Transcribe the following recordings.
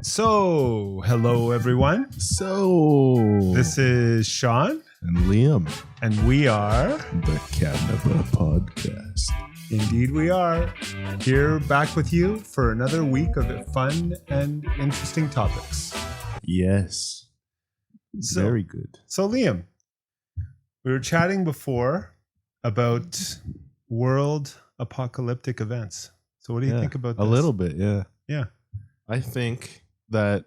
So, hello everyone. This is Sean, and Liam, and we are, the Canada Podcast. indeed we are, here back with you for another week of fun and interesting topics. Yes. Very good. So, Liam, we were chatting before about world apocalyptic events. So what do you think about this? A little bit, yeah. Yeah. I think that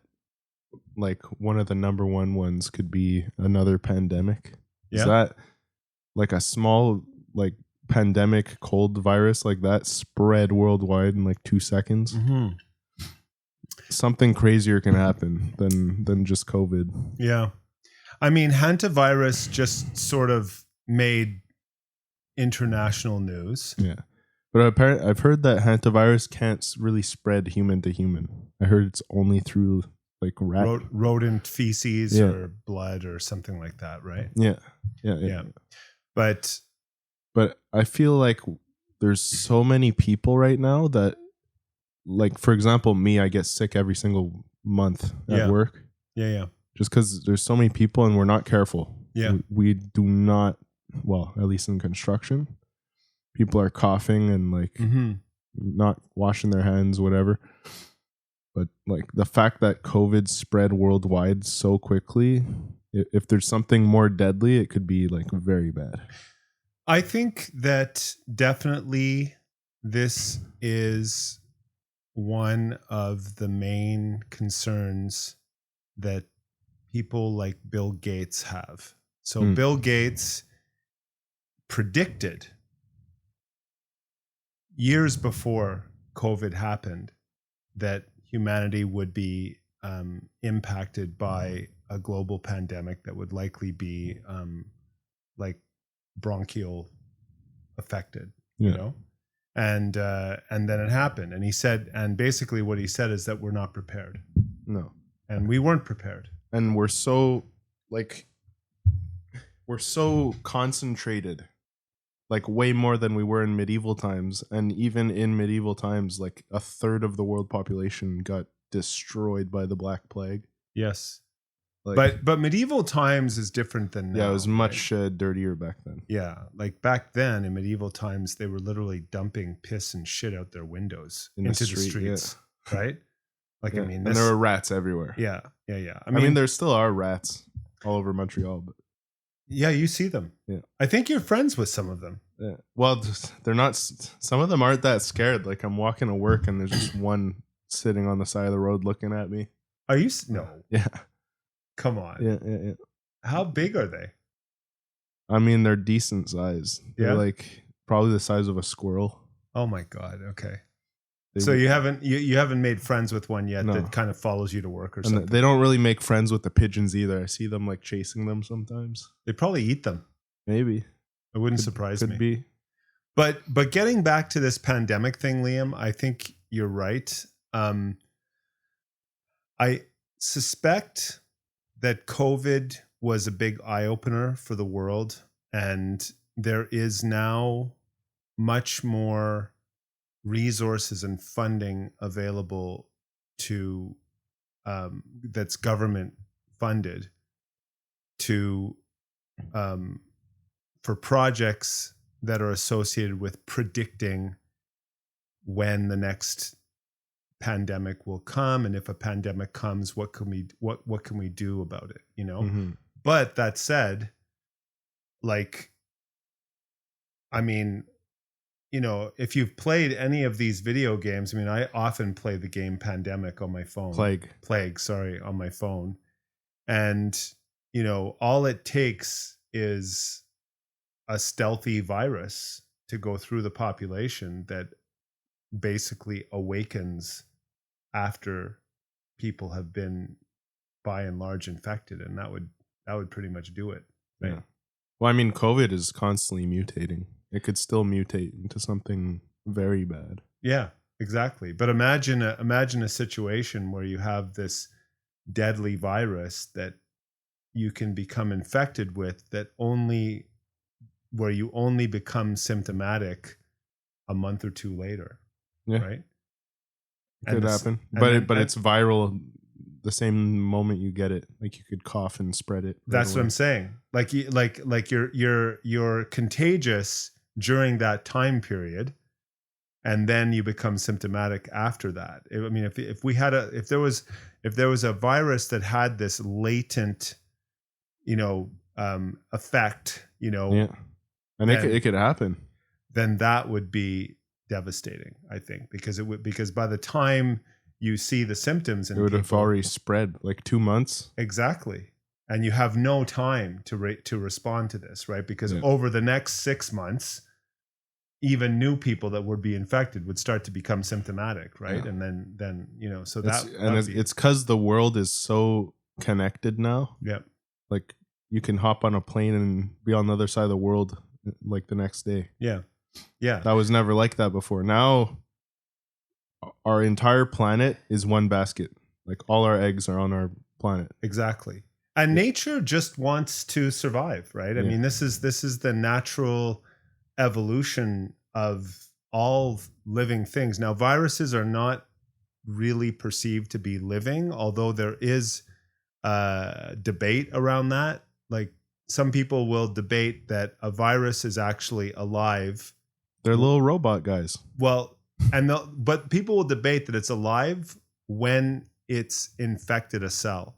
like one of the number one ones could be another pandemic. Yeah. Is that like a small like pandemic cold virus like that spread worldwide in like 2 seconds? Mm-hmm. Something crazier can happen than just COVID. Yeah. I mean, hantavirus just sort of made international news. Yeah. But apparently, I've heard that hantavirus can't really spread human to human. I heard it's only through like Rodent feces Yeah. or blood or something like that, right? Yeah. But I feel like there's so many people right now that, like, for example, me, I get sick every single month at work. yeah. Just because there's so many people and we're not careful. Yeah. We do not, well, at least in construction, people are coughing and like not washing their hands, whatever. But like the fact that COVID spread worldwide so quickly, if there's something more deadly, it could be like very bad. I think that definitely this is one of the main concerns that people like Bill Gates have. So Bill Gates predicted years before COVID happened that humanity would be impacted by a global pandemic that would likely be like bronchial affected, you know, and then it happened. And he said, and basically what he said is that we're not prepared. No, and we weren't prepared. And we're so concentrated, like way more than we were in medieval times. And even in medieval times, like a third of the world population got destroyed by the Black Plague. Yes. Like, but medieval times is different than now. Yeah, it was much dirtier back then. Yeah, like back then in medieval times, they were literally dumping piss and shit out their windows into the streets, right? Like, I mean, and there were rats everywhere. Yeah. I mean, there still are rats all over Montreal, but yeah, you see them. Yeah, I think you're friends with some of them. Yeah, well, they're not. Some of them aren't that scared. Like I'm walking to work and there's just one sitting on the side of the road looking at me. Are you? No. Yeah. Come on. Yeah. How big are they? I mean, they're decent size. They're like probably the size of a squirrel. Oh my God. Okay. So you haven't made friends with one yet that kind of follows you to work or something. They don't really make friends with the pigeons either. I see them like chasing them sometimes. They probably eat them. Maybe. It wouldn't surprise me. Could be. But getting back to this pandemic thing, Liam, I think you're right. I suspect that COVID was a big eye-opener for the world, and there is now much more resources and funding available to that's government funded to for projects that are associated with predicting when the next pandemic will come, and if a pandemic comes, what can we do about it, you know? But that said, like, I mean, you know, if you've played any of these video games, I mean, I often play the game Pandemic on my phone. Plague, sorry, on my phone. And, you know, all it takes is a stealthy virus to go through the population that basically awakens after people have been by and large infected, and that would pretty much do it. Right? Yeah. Well, I mean, COVID is constantly mutating. It could still mutate into something very bad. Yeah, exactly. But imagine a situation where you have this deadly virus that you can become infected with, where you only become symptomatic a month or two later. Yeah. Right? It could happen. But it's viral the same moment you get it. Like you could cough and spread it. That's what I'm saying. Like you're contagious during that time period, and then you become symptomatic after that. I mean, if there was a virus that had this latent, effect, yeah, and it could happen. Then that would be devastating, I think, because by the time you see the symptoms, it would have already spread like 2 months. Exactly. And you have no time to respond to this, right? Because over the next 6 months, even new people that would be infected would start to become symptomatic, right? Yeah. And then so it's because the world is so connected now. Yeah. Like you can hop on a plane and be on the other side of the world like the next day. Yeah. Yeah. That was never like that before. Now our entire planet is one basket. Like all our eggs are on our planet. Exactly. And nature just wants to survive, right? I mean, this is the natural evolution of all living things. Now, viruses are not really perceived to be living, although there is debate around that. Like some people will debate that a virus is actually alive. They're little robot guys. Well, but people will debate that it's alive when it's infected a cell.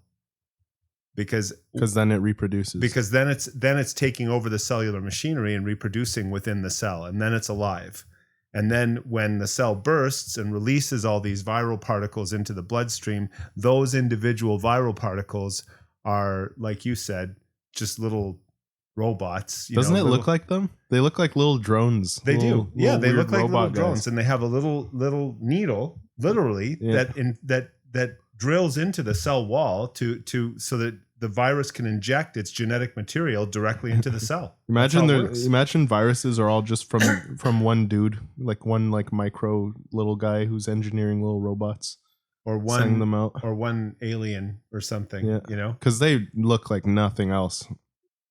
Because then it reproduces. Because then it's taking over the cellular machinery and reproducing within the cell, and then it's alive. And then when the cell bursts and releases all these viral particles into the bloodstream, those individual viral particles are, like you said, just little robots. Doesn't it look like them? They look like little drones. They do. Yeah, they look like little drones, and they have a little needle, literally, that drills into the cell wall so that the virus can inject its genetic material directly into the cell. Imagine viruses are all just from one dude, like one micro little guy who's engineering little robots, or sending them out, or one alien or something. Yeah. Because they look like nothing else.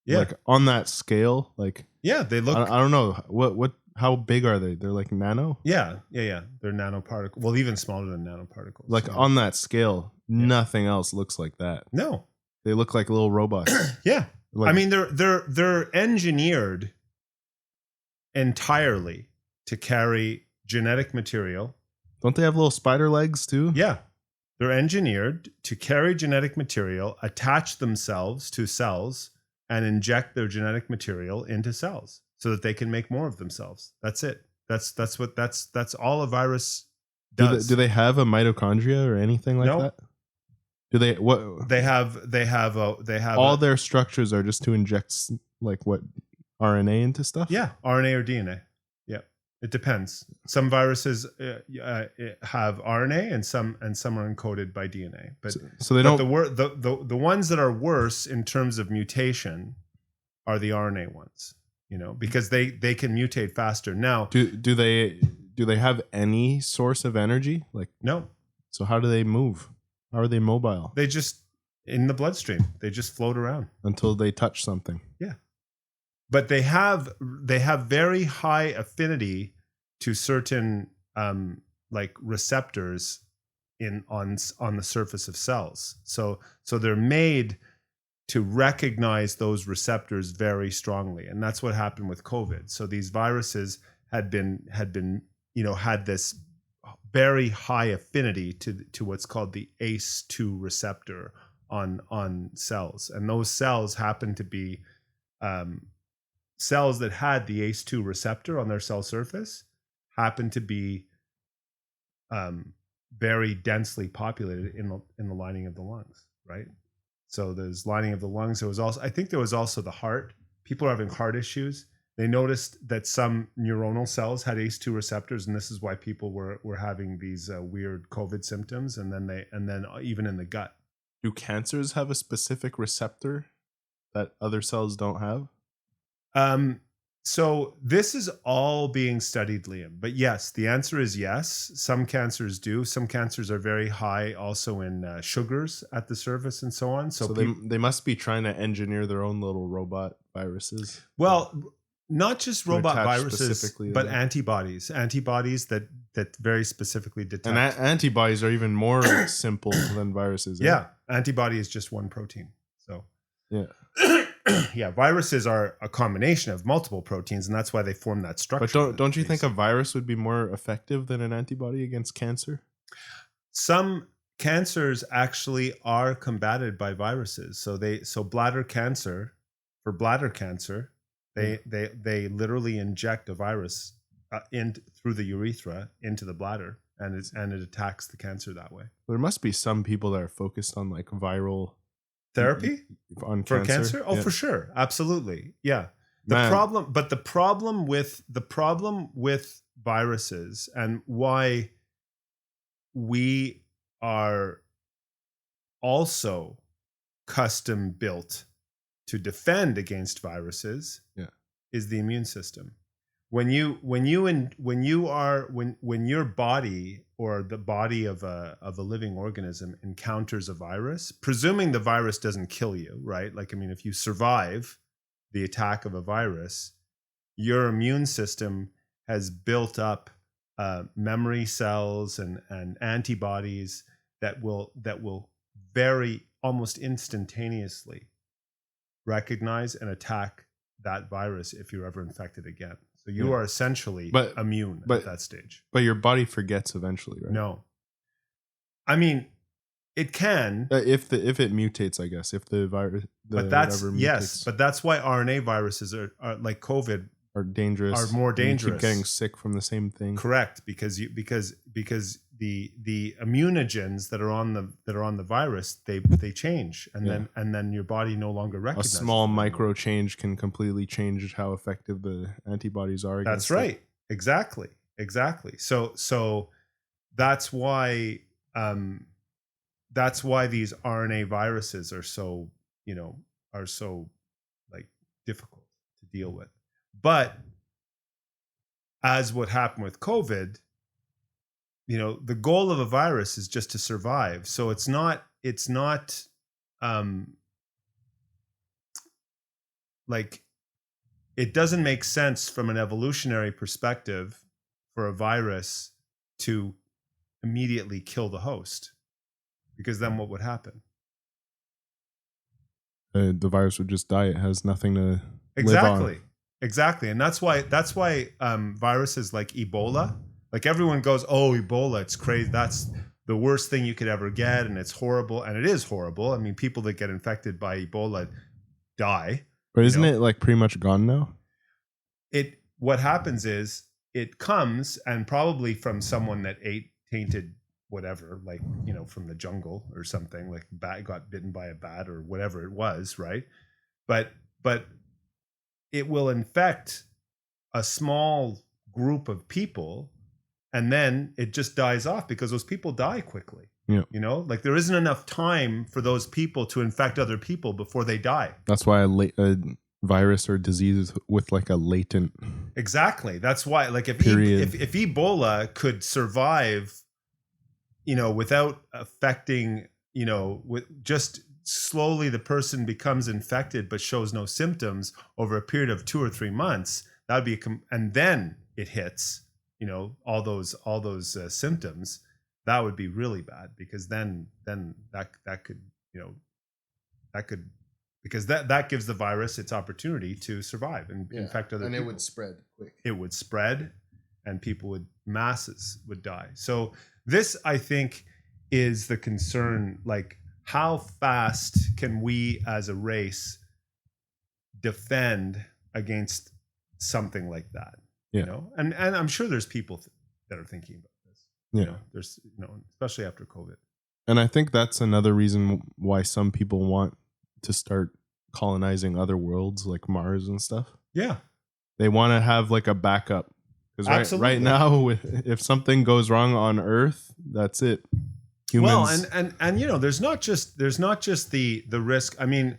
Yeah, like on that scale, like they look. I don't know what. How big are they? They're like nano? Yeah. They're nanoparticles. Well, even smaller than nanoparticles. Like on that scale, nothing else looks like that. No. They look like little robots. Yeah. Like, I mean, they're engineered entirely to carry genetic material. Don't they have little spider legs too? Yeah. They're engineered to carry genetic material, attach themselves to cells, and inject their genetic material into cells, so that they can make more of themselves. That's it. That's all a virus does. Do they have a mitochondria or anything like that? Do they they have all their structures are just to inject like what, RNA into stuff? Yeah, RNA or DNA. Yeah, it depends. Some viruses have RNA and some are encoded by DNA. But so they don't. The ones that are worse in terms of mutation are the RNA ones. Because they can mutate faster. Now, do they have any source of energy? Like no. So how do they move? How are they mobile? They just in the bloodstream. They just float around until they touch something. Yeah, but they have very high affinity to certain like receptors on the surface of cells. So they're made to recognize those receptors very strongly. And that's what happened with COVID. So these viruses had this very high affinity to what's called the ACE2 receptor on cells. And those cells happen to be cells that had the ACE2 receptor on their cell surface happen to be very densely populated in the lining of the lungs, right? So there's lining of the lungs. I think there was also the heart. People are having heart issues. They noticed that some neuronal cells had ACE2 receptors, and this is why people were having these weird COVID symptoms. And then even in the gut. Do cancers have a specific receptor that other cells don't have? So this is all being studied, Liam. But yes, the answer is yes. Some cancers do. Some cancers are very high also in sugars at the surface and so on. So they must be trying to engineer their own little robot viruses. Well, not just robot viruses, but antibodies. Antibodies that that very specifically detect. And antibodies are even more simple than viruses. Yeah, antibody is just one protein. So yeah, yeah, viruses are a combination of multiple proteins, and that's why they form that structure. But don't you think a virus would be more effective than an antibody against cancer? Some cancers actually are combated by viruses. So bladder cancer, for bladder cancer, they literally inject a virus through the urethra into the bladder, and it attacks the cancer that way. There must be some people that are focused on like viral therapy on for cancer. Oh, for sure, absolutely, yeah. The problem with viruses, and why we are also custom built to defend against viruses, is the immune system. When your body or the body of a living organism encounters a virus, presuming the virus doesn't kill you, right? Like, I mean, if you survive the attack of a virus, your immune system has built up memory cells and antibodies that will very almost instantaneously recognize and attack that virus if you're ever infected again. So you are essentially immune at that stage. But your body forgets eventually, right? No. I mean, it can. If it mutates, I guess. If the virus... but that's why RNA viruses are like COVID are dangerous. Are more dangerous. You keep getting sick from the same thing. Correct, because the immunogens that are on the virus, they change, and then your body no longer recognizes. A small micro change can completely change how effective the antibodies are. That's right. Exactly. So that's why these RNA viruses are so like difficult to deal with. But as what happened with COVID, the goal of a virus is just to survive. So it's not like, it doesn't make sense from an evolutionary perspective for a virus to immediately kill the host, because then what would happen? The virus would just die. It has nothing to live on. Exactly. And that's why viruses like Ebola, like everyone goes, oh, Ebola, it's crazy. That's the worst thing you could ever get. And it's horrible. And it is horrible. I mean, people that get infected by Ebola die. But isn't it like pretty much gone now? What happens is it comes, and probably from someone that ate tainted whatever, like, from the jungle or something, like got bitten by a bat or whatever it was. Right. But it will infect a small group of people, and then it just dies off because those people die quickly. Yeah. Like there isn't enough time for those people to infect other people before they die. That's why a virus or disease with like a latent. Exactly. That's why, like, if Ebola could survive, without affecting, with just slowly the person becomes infected but shows no symptoms over a period of 2 or 3 months, that would be and then it hits, all those symptoms, that would be really bad, because then that could because that gives the virus its opportunity to survive and infect other people. And it would spread quick. It would spread, and masses would die. So this, I think, is the concern, like, how fast can we as a race defend against something like that? And I'm sure there's people that are thinking about this. There's especially after COVID. And I think that's another reason why some people want to start colonizing other worlds like Mars and stuff. Yeah, they want to have like a backup, because right now, if something goes wrong on Earth, that's it. Humans. Well, and there's not just the risk. I mean,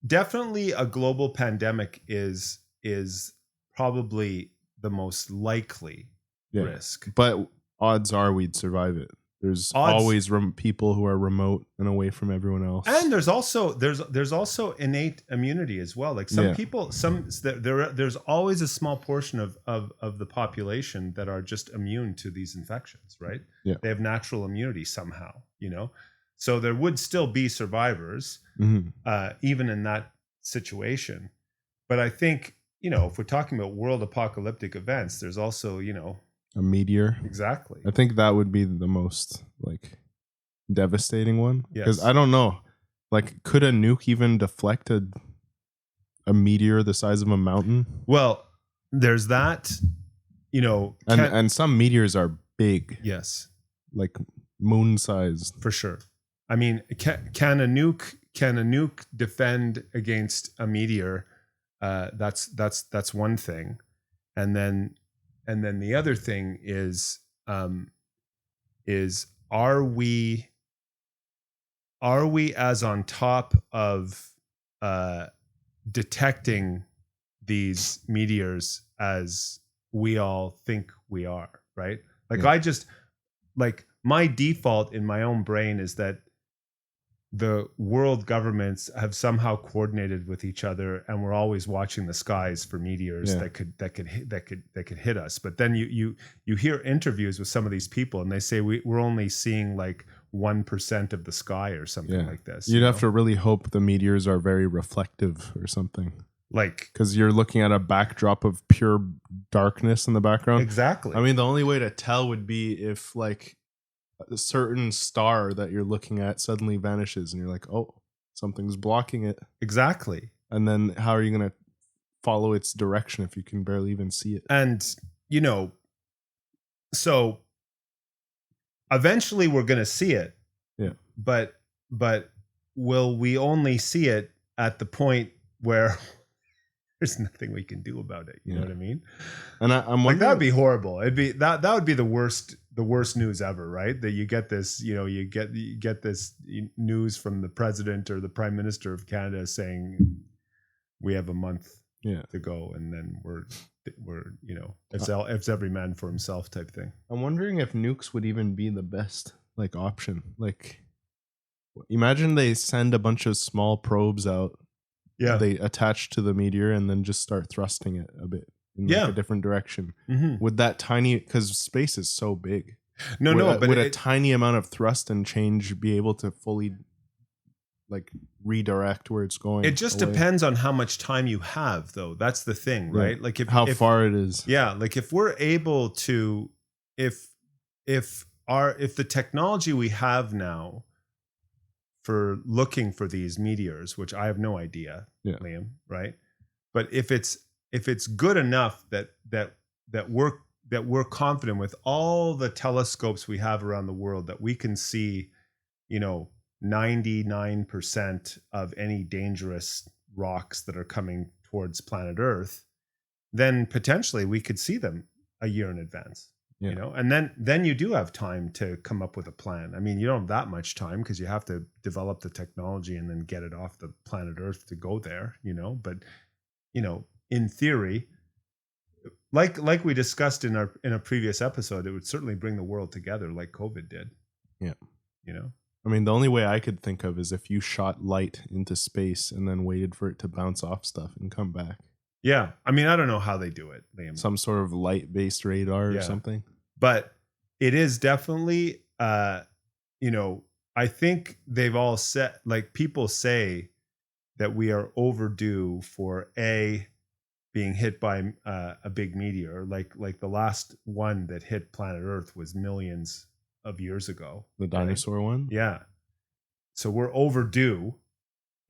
definitely a global pandemic is probably the most likely risk. But odds are we'd survive it. There's Odds- always people who are remote and away from everyone else. And there's also innate immunity as well. Like some people, there's always a small portion of the population that are just immune to these infections, right? Yeah. They have natural immunity somehow, you know? So there would still be survivors, even in that situation. But I think, you know, if we're talking about world apocalyptic events, there's also, you know, a meteor. Exactly. I think that would be the most like devastating one. Because Yes. I don't know, like, could a nuke even deflect a meteor the size of a mountain? Well, there's that, you know, and some meteors are big. Yes, like moon sized. For sure. I mean, can a nuke defend against a meteor? That's one thing, and then the other thing is are we as on top of detecting these meteors as we all think we are, right? Like my default in my own brain is that the world governments have somehow coordinated with each other, and we're always watching the skies for meteors that could hit us. But then you hear interviews with some of these people, and they say we're only seeing like 1% of the sky or something like this. You'd have to really hope the meteors are very reflective or something. Like, because you're looking at a backdrop of pure darkness in the background. Exactly. I mean, the only way to tell would be if like a certain star that you're looking at suddenly vanishes and you're like, oh, something's blocking it. Exactly. And then how are you going to follow its direction if you can barely even see it? And, you know, so eventually we're going to see it. Yeah. But will we only see it at the point where there's nothing we can do about it? You know what I mean? And I'm wondering, like, that'd be horrible. It'd be that would be the worst news ever, right? That you get this, you know, you get this news from the president or the prime minister of Canada saying we have a month to go, and then we're you know, it's every man for himself type thing. I'm wondering if nukes would even be the best like option. Like, imagine they send a bunch of small probes out. Yeah. They attach to the meteor and then just start thrusting it a bit in like a different direction. Would that tiny, because space is so big. But would a tiny amount of thrust and change be able to fully like redirect where it's going? It just depends on how much time you have, though. That's the thing, right? Like how far it is. Yeah, like if we're able to, if the technology we have now for looking for these meteors, which I have no idea, Liam, right? But if it's good enough that we're confident with all the telescopes we have around the world that we can see, you know, 99% of any dangerous rocks that are coming towards planet Earth, then potentially we could see them a year in advance. You know, and then you do have time to come up with a plan. I mean, you don't have that much time because you have to develop the technology and then get it off the planet Earth to go there, you know. But, you know, in theory, like we discussed in a previous episode, it would certainly bring the world together like COVID did. Yeah. You know? I mean, the only way I could think of is if you shot light into space and then waited for it to bounce off stuff and come back. Yeah. I mean, I don't know how they do it, Liam. Some sort of light-based radar or something. But it is definitely, you know, I think they've all said, like, people say that we are overdue for being hit by a big meteor. Like the last one that hit planet Earth was millions of years ago. The dinosaur one? Yeah. So we're overdue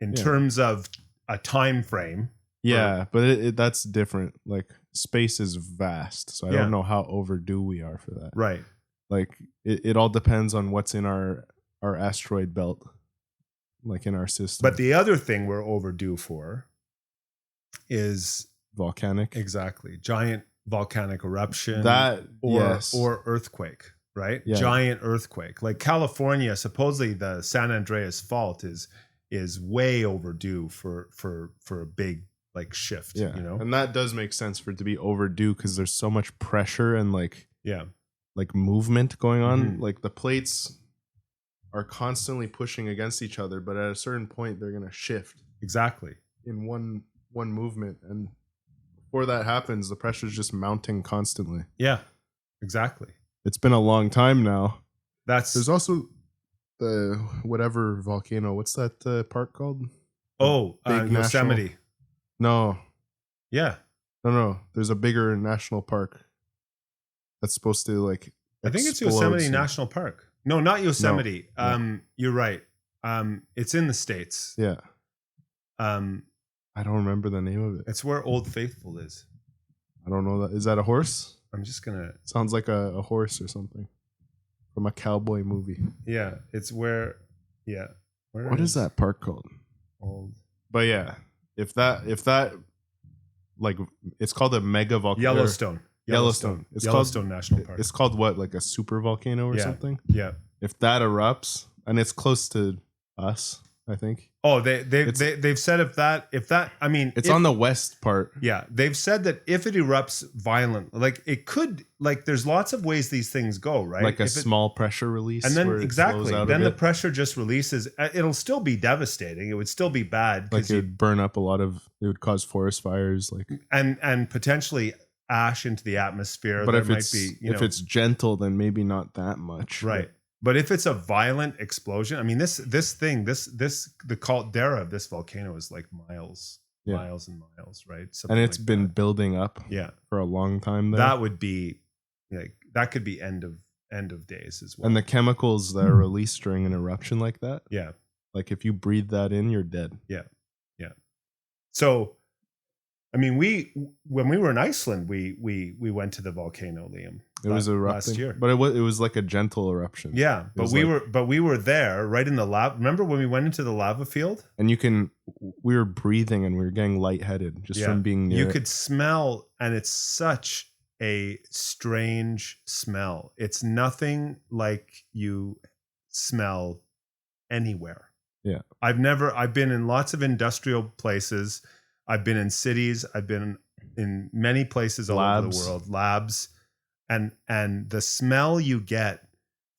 in terms of a time frame. Yeah, but that's different. Like, space is vast, so I don't know how overdue we are for that. Right. Like, it all depends on what's in our asteroid belt, like in our system. But the other thing we're overdue for is volcanic. Exactly. Giant volcanic eruption. Or earthquake, right? Yeah. Giant earthquake. Like California, supposedly the San Andreas fault is way overdue for a big like shift, you know? And that does make sense for it to be overdue because there's so much pressure and like like movement going on. Mhm. Like the plates are constantly pushing against each other, but at a certain point they're gonna shift Exactly. in one movement, and before that happens, the pressure's just mounting constantly. Yeah. Exactly. It's been a long time now. That's There's also the whatever volcano. What's that park called? Big Yosemite. No, Yeah. no. There's a bigger national park that's supposed to like. I think it's explode Yosemite soon. National Park. No, not Yosemite. No. You're right. It's in the States. Yeah, Um, I don't remember the name of it. it's where Old Faithful is. I don't know that. Is that a horse? I'm just gonna. Sounds like a horse or something from a cowboy movie. Yeah, it's where. Yeah. Where What is that park called? Old But yeah, if that like it's called a mega volcano. Yellowstone. Yellowstone. It's Yellowstone National Park. It's called what? Like a super volcano or Yeah. something? Yeah. If that erupts, and it's close to us, I think. Oh, they've said if that I mean It's if- on the west part. Yeah, they've said that if it erupts violently, like it could, like there's lots of ways these things go, right? Like a If it- small pressure release. and then where it exactly, flows out a then the bit. pressure just releases. It'll still be devastating. It would still be bad, Like 'cause it would burn up a lot of, it would cause forest fires. Like, and potentially ash into the atmosphere. but There if might it's be, if it's gentle, then maybe not that much. right. But if it's a violent explosion, I mean, this the caldera of this volcano is like miles and miles, right? And Something it's like been that. building up Yeah, for a long time there. that would be like that could be end of days as well. And the chemicals that are released during an eruption like that, yeah, like if you breathe that in, you're dead. so I mean, when we were in Iceland, we went to the volcano, Liam. It was erupting last year. but it was like a gentle eruption. Yeah, but was we were there right in the lava. Remember when we went into the lava field? And we were breathing and we were getting lightheaded just Yeah. from being near You it. could smell, and it's such a strange smell. It's nothing like you smell anywhere. Yeah. I've been in lots of industrial places. I've been in cities. I've been in many places all over the Labs. world, labs. And the smell you get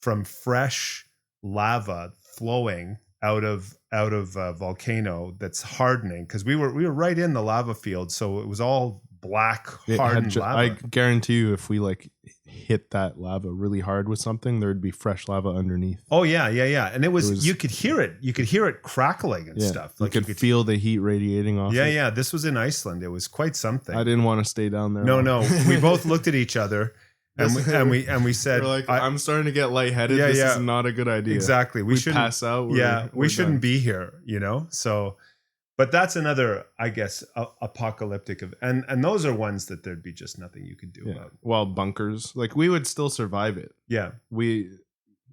from fresh lava flowing out of a volcano that's hardening, because we were right in the lava field, so it was all black It had hardened lava. I guarantee you, if we like hit that lava really hard with something, there'd be fresh lava underneath. Oh yeah, and it was, was- you could hear it crackling and stuff. You could feel the heat radiating off. it. yeah. This was in Iceland. It was quite something. I didn't want to stay down there. No. We both looked at each other and we said, We're like, I'm starting to get lightheaded. Yeah, this yeah. is not a good idea. exactly. We We shouldn't pass out. we shouldn't be here, So, but that's another, I guess, apocalyptic and those are ones that there'd be just nothing you could do Yeah. about. Well, bunkers, like we would still survive it. Yeah. We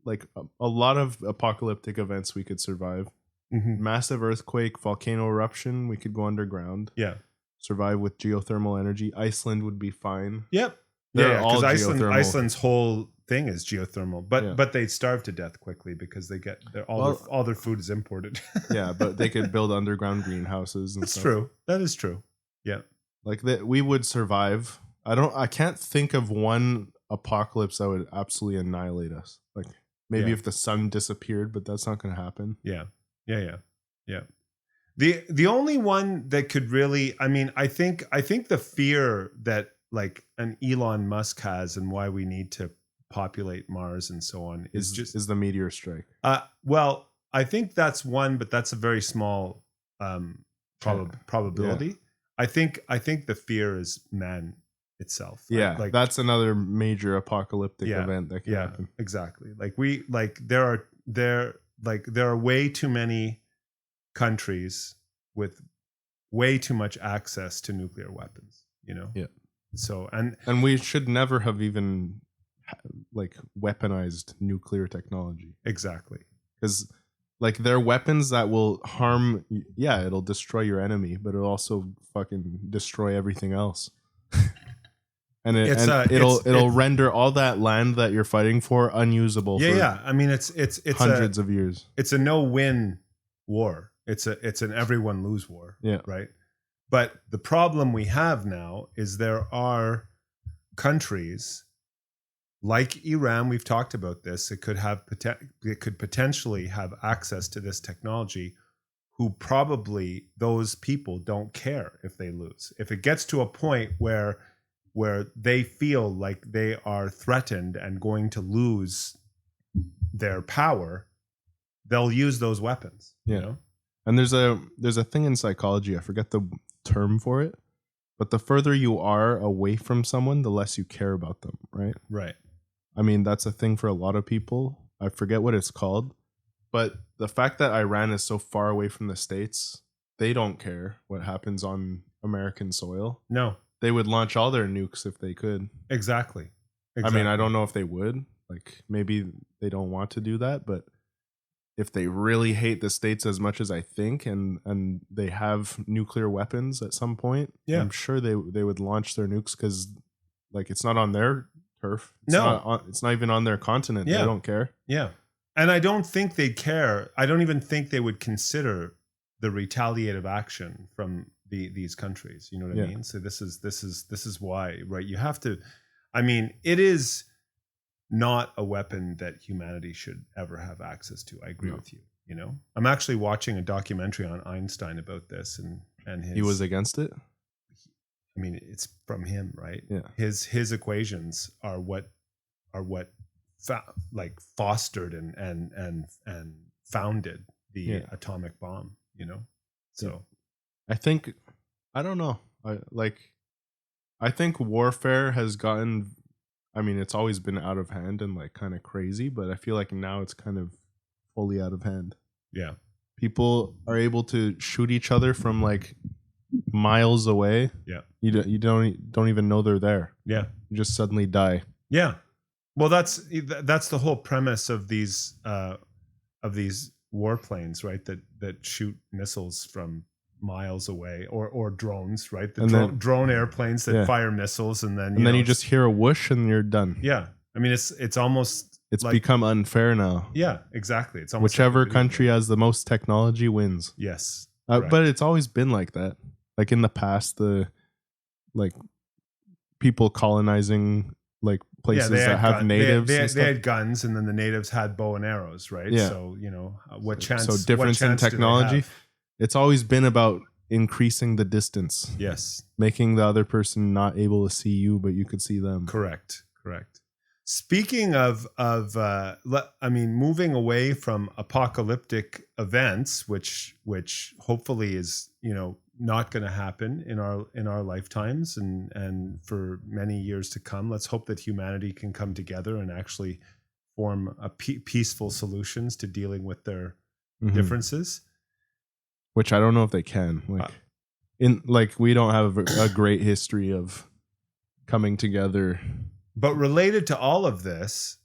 like a lot of apocalyptic events we could survive. Mhm. Massive earthquake, volcano eruption, we could go underground. Yeah. Survive with geothermal energy. Iceland would be fine. Yep. They're Yeah, all because geothermal. Iceland's whole thing is geothermal, but Yeah. but they'd starve to death quickly because they get all their food is imported. Yeah, but they could build underground greenhouses and That's stuff. true. That is true. Yeah. Like that, we would survive. I can't think of one apocalypse that would absolutely annihilate us. Like maybe Yeah. if the sun disappeared, but that's not going to happen. Yeah. The only one that could really, I mean, I think the fear that like an Elon Musk has and why we need to populate Mars and so on is just is the meteor strike. well, I think that's one, but that's a very small probability. I think the fear is man itself. right? Yeah, like that's another major apocalyptic Yeah, event that can happen. exactly. There are way too many countries with way too much access to nuclear weapons, Yeah. So and And we should never have even like weaponized nuclear technology, exactly. because like they're weapons that will harm. Yeah, it'll destroy your enemy, but it'll also fucking destroy everything else. And it'll render all that land that you're fighting for unusable. for Yeah. I mean, it's hundreds of years. It's a no-win war. It's an everyone lose war. Yeah. Right. But the problem we have now is there are countries like Iran, we've talked about this. It could potentially have access to this technology, who probably those people don't care if they lose. If it gets to a point where they feel like they are threatened and going to lose their power, they'll use those weapons. Yeah. You know? And there's a thing in psychology, I forget the term for it, but the further you are away from someone, the less you care about them, right? Right. I mean, that's a thing for a lot of people. I forget what it's called, but the fact that Iran is so far away from the States, they don't care what happens on American soil. No. They would launch all their nukes if they could. Exactly. I mean, I don't know if they would. Like, maybe they don't want to do that, but if they really hate the States as much as I think, and they have nuclear weapons at some point, yeah, I'm sure they would launch their nukes, because like it's not on their turf. It's not even on their continent. Yeah. They don't care. Yeah. And I don't think they'd care. I don't even think they would consider the retaliative action from these countries. You know what I mean? So this is why, right? You have to, I mean, it is not a weapon that humanity should ever have access to. I agree with you. You know, I'm actually watching a documentary on Einstein about this, and he was against it. I mean, it's from him, right? Yeah. His equations are what fostered and founded the atomic bomb. You know, so I think, I don't know. I think warfare has gotten, I mean, it's always been out of hand and like kind of crazy, but I feel like now it's kind of fully out of hand. Yeah. People are able to shoot each other from like miles away. Yeah. You don't even know they're there. Yeah. You just suddenly die. Yeah. Well, that's the whole premise of these warplanes, right? That shoot missiles from miles away, or drones, right? The drone airplanes that fire missiles, and then you just hear a whoosh and you're done. Yeah. I mean, it's almost, it's like, become unfair now. Yeah, exactly. It's almost whichever country has the most technology wins. Yes. But it's always been like that. Like in the past, people colonizing like places that have natives. They had guns, and then the natives had bow and arrows, right? Yeah. So, you know, what chance? So difference in technology. It's always been about increasing the distance. Yes. Making the other person not able to see you, but you could see them. Correct. Speaking of I mean, moving away from apocalyptic events, which hopefully is, you know, not going to happen in our lifetimes and for many years to come. Let's hope that humanity can come together and actually form peaceful solutions to dealing with their differences. Which I don't know if they can. We don't have a great history of coming together. But related to all of this,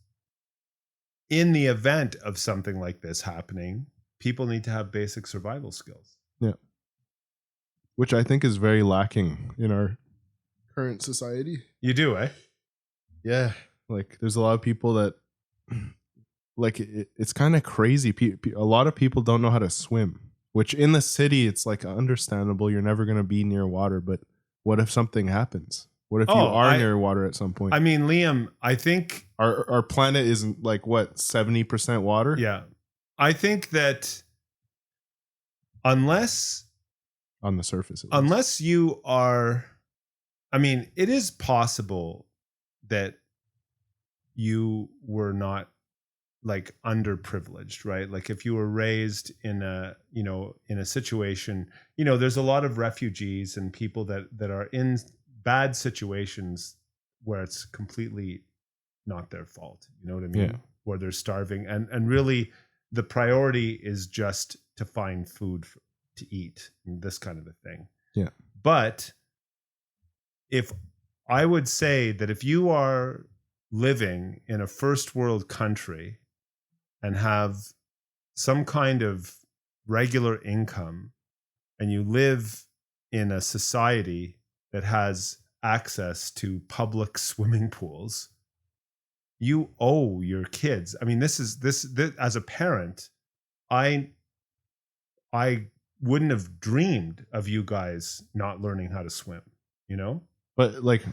in the event of something like this happening, people need to have basic survival skills. Yeah. Which I think is very lacking in our current society. You do, eh? Yeah. Like, there's a lot of people that, like, it's kind of crazy. A lot of people don't know how to swim, which in the city, it's like understandable. You're never going to be near water. But what if something happens? What if you are near water at some point? I mean, Liam, I think our planet isn't like, what, 70% water? Yeah. I think that unless on the surface, unless you are, I mean, it is possible that you were not like underprivileged, right? Like if you were raised in a situation, you know, there's a lot of refugees and people that are in bad situations where it's completely not their fault. You know what I mean? Yeah. Where they're starving and really the priority is just to find food to eat and this kind of a thing. Yeah. But if I would say that if you are living in a first world country and have some kind of regular income and you live in a society that has access to public swimming pools, you owe your kids. I mean, this as a parent, I wouldn't have dreamed of you guys not learning how to swim, you know? But like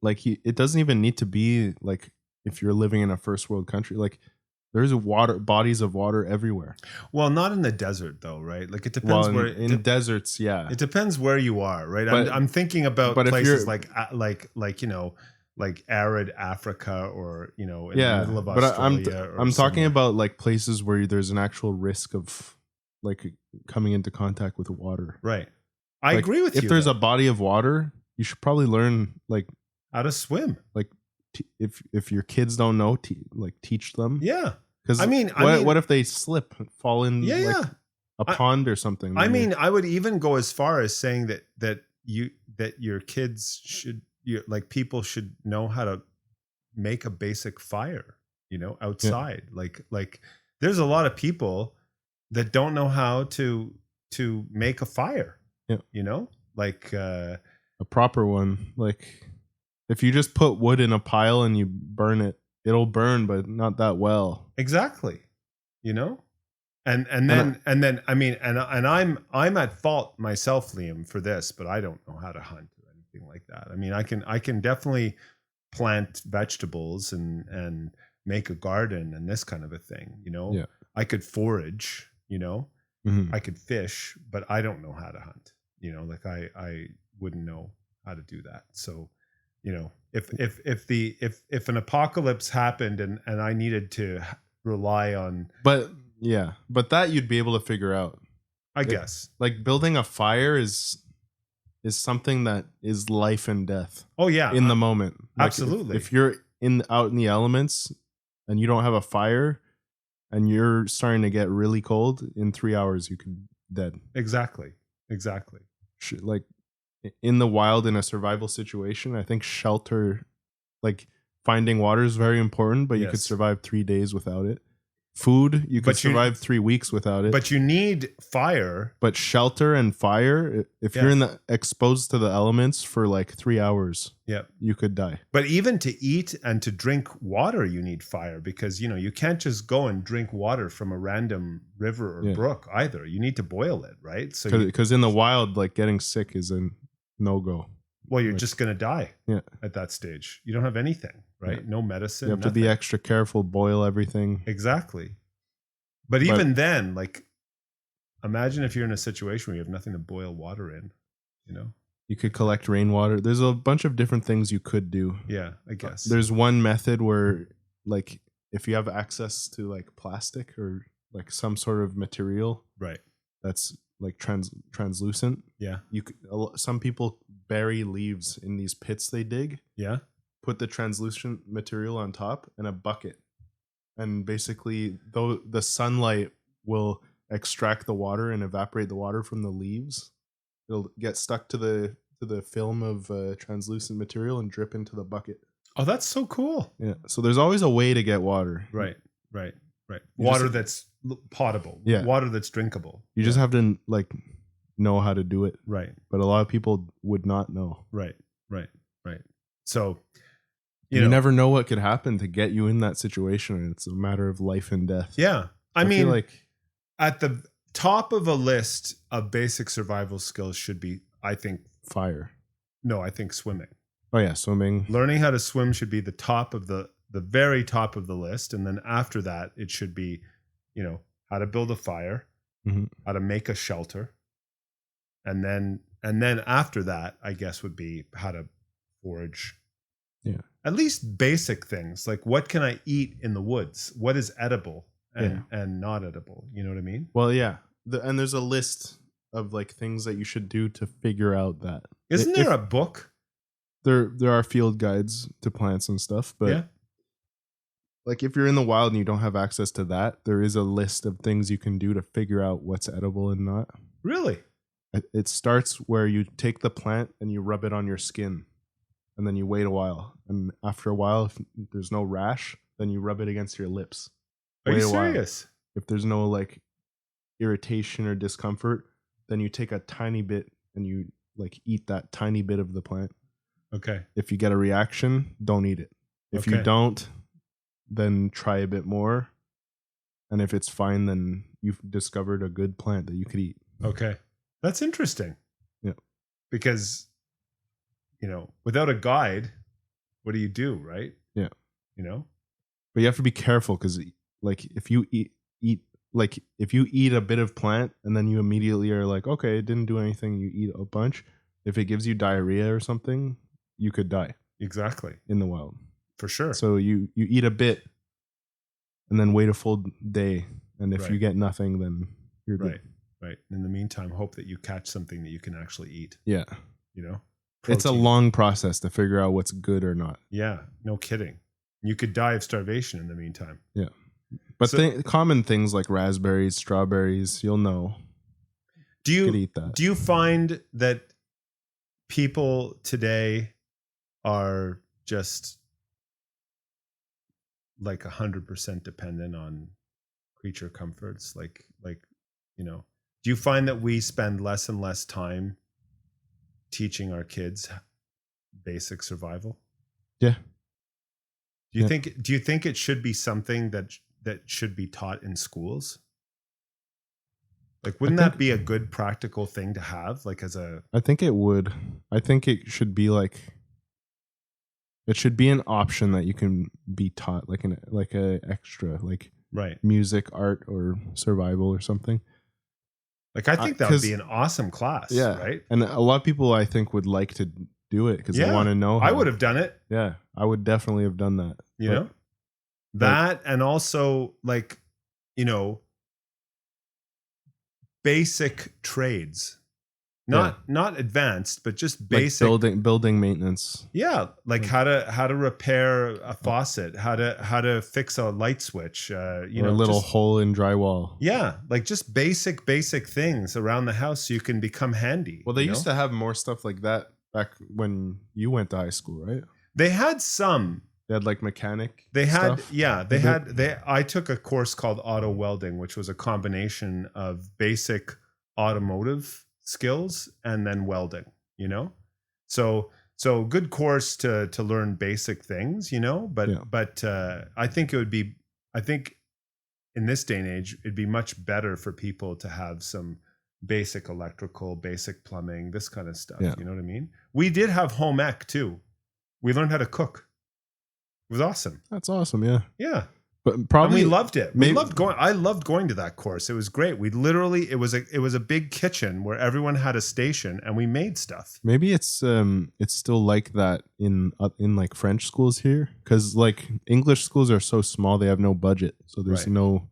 like it doesn't even need to be like if you're living in a first world country. Like there's bodies of water everywhere. Well, not in the desert though, right? Like it Well, depends where in deserts, yeah. It depends where you are, right? But- I'm thinking about but if places you're- like you know, like arid Africa or you know in Yeah, the middle of but Australia. I'm talking somewhere. about like places where there's an actual risk of like coming into contact with water. Right. I Like, agree with you. If there's a body of water, you should probably learn like how to swim. if your kids don't know, teach them. Yeah. Because I mean, what if they slip and fall in Yeah. a pond or something? I mean, I would even go as far as saying that your kids should like people should know how to make a basic fire, you know, outside. Like there's a lot of people that don't know how to make a fire. Yeah. You know? Like a proper one. Like if you just put wood in a pile and you burn it, it'll burn, but not that well. exactly. You know? And then I mean and I'm at fault myself, Liam, for this, but I don't know how to hunt or anything like that. I mean, I can definitely plant vegetables and make a garden and this kind of a thing, you know. Yeah. I could forage, you know. Mm-hmm. I could fish, but I don't know how to hunt. You know, like I wouldn't know how to do that. So, you know, if an apocalypse happened and I needed to rely on, But yeah, but that you'd be able to figure out. I guess. Like building a fire is something that is life and death. Oh yeah, in the moment. Like, absolutely. If you're out in the elements and you don't have a fire and you're starting to get really cold, in 3 hours you could dead. Exactly. Like in the wild, in a survival situation, I think shelter, like finding water is very important, but you could Yes. survive 3 days without it. Food, you could But you- survive 3 weeks without it. But you need fire. But shelter and fire, if Yeah. you're in the exposed to the elements for like 3 hours, Yeah. you could die. But even to eat and to drink water, you need fire because, you know, you can't just go and drink water from a random river or Yeah. brook either. You need to boil it, right? So, Because in the wild, like getting sick is a no-go. well, you're like- just going to die Yeah. at that stage. You don't have anything, right? Yeah. No medicine. You have to be nothing. extra careful, boil everything. Exactly. But even then, like, imagine if you're in a situation where you have nothing to boil water in, you know? You could collect rainwater. There's a bunch of different things you could do. Yeah, I guess. There's one method where, like, if you have access to like plastic or like some sort of material right. that's like translucent, Yeah. you could. Some people bury leaves in these pits they dig. Yeah. Put the translucent material on top and a bucket, and basically, though the sunlight will extract the water and evaporate the water from the leaves, it'll get stuck to the film of translucent material and drip into the bucket. Oh, that's so cool. Yeah. So there's always a way to get water. Right. You Water just- that's potable. Yeah. Water that's drinkable. You just have to like know how to do it. Right. But a lot of people would not know. Right. So, You never know what could happen to get you in that situation, and it's a matter of life and death. yeah. I feel mean, like at the top of a list of basic survival skills should be, I think fire. swimming. Oh yeah, swimming. Learning how to swim should be the top of the very top of the list, and then after that, it should be, you know, how to build a fire, Mhm. how to make a shelter, and then after that, I guess would be how to forage. Yeah. At least basic things like what can I eat in the woods? What is edible and not edible? You know what I mean? Well, yeah. And there's a list of like things that you should do to figure out that. Isn't there a book? There are field guides to plants and stuff, but Yeah. like if you're in the wild and you don't have access to that, there is a list of things you can do to figure out what's edible and not. Really? It starts where you take the plant and you rub it on your skin, and then you wait a while, and after a while, if there's no rash, then you rub it against your lips. Are Wait you a while. serious? If there's no like irritation or discomfort, then you take a tiny bit and you like eat that tiny bit of the plant. Okay. If you get a reaction, don't eat it. If you Okay. don't, then try a bit more. And if it's fine, then you've discovered a good plant that you could eat. Okay. That's interesting. Yeah. Because, you know, without a guide, what do you do, right? Yeah. You know? But you have to be careful because, like, if you if you eat a bit of plant and then you immediately are like, okay, it didn't do anything, you eat a bunch. If it gives you diarrhea or something, you could die. Exactly. In the wild. For sure. So you eat a bit and then wait a full day. And if you get nothing, then you're good. Right. In the meantime, hope that you catch something that you can actually eat. Yeah. You know? Protein. It's a long process to figure out what's good or not. Yeah. No kidding. You could die of starvation in the meantime. Yeah. But common things like raspberries, strawberries, you'll know. You could eat that. Do you find that people today are just like 100% dependent on creature comforts? Like, you know, do you find that we spend less and less time teaching our kids basic survival? Yeah. Do you think it should be something that should be taught in schools? Like, wouldn't that be a good practical thing to have? Like, I think it would. I think it should be like, it should be an option that you can be taught, like a extra, like music, art, or survival or something. Like, I think that would be an awesome class. Yeah. Right. And a lot of people, I think, would like to do it because they want to know. I would have done it. Yeah. I would definitely have done that. You know? That, and also, like, you know, basic trades. Not advanced, but just basic, like building maintenance. Yeah, like how to repair a faucet, how to fix a light switch, a little hole in drywall. Yeah, like just basic things around the house so you can become handy. Well, they used to have more stuff like that back when you went to high school, right? They had some. They had like mechanic. They had stuff. I took a course called auto welding, which was a combination of basic automotive skills and then welding, you know? So good course to learn basic things, you know, but I think in this day and age, it'd be much better for people to have some basic electrical, basic plumbing, this kind of stuff. Yeah. You know what I mean? We did have home ec too. We learned how to cook. It was awesome. That's awesome. Yeah. Yeah. But probably we loved it. I loved going to that course. It was great. We literally, it was a big kitchen where everyone had a station and we made stuff. Maybe it's still like that in like French schools here, because like English schools are so small, they have no budget, so there's no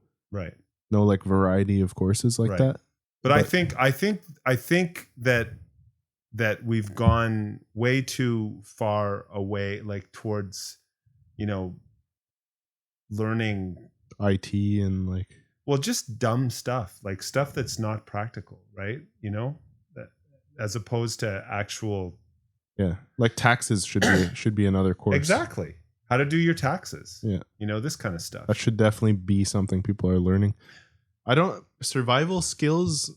like variety of courses like that. But I think that we've gone way too far away, like towards, you know, learning IT and like, well, just dumb stuff, like stuff that's not practical, right? You know, that, as opposed to actual, like taxes should be another course. Exactly. How to do your taxes. Yeah. You know, this kind of stuff. That should definitely be something people are learning. Survival skills,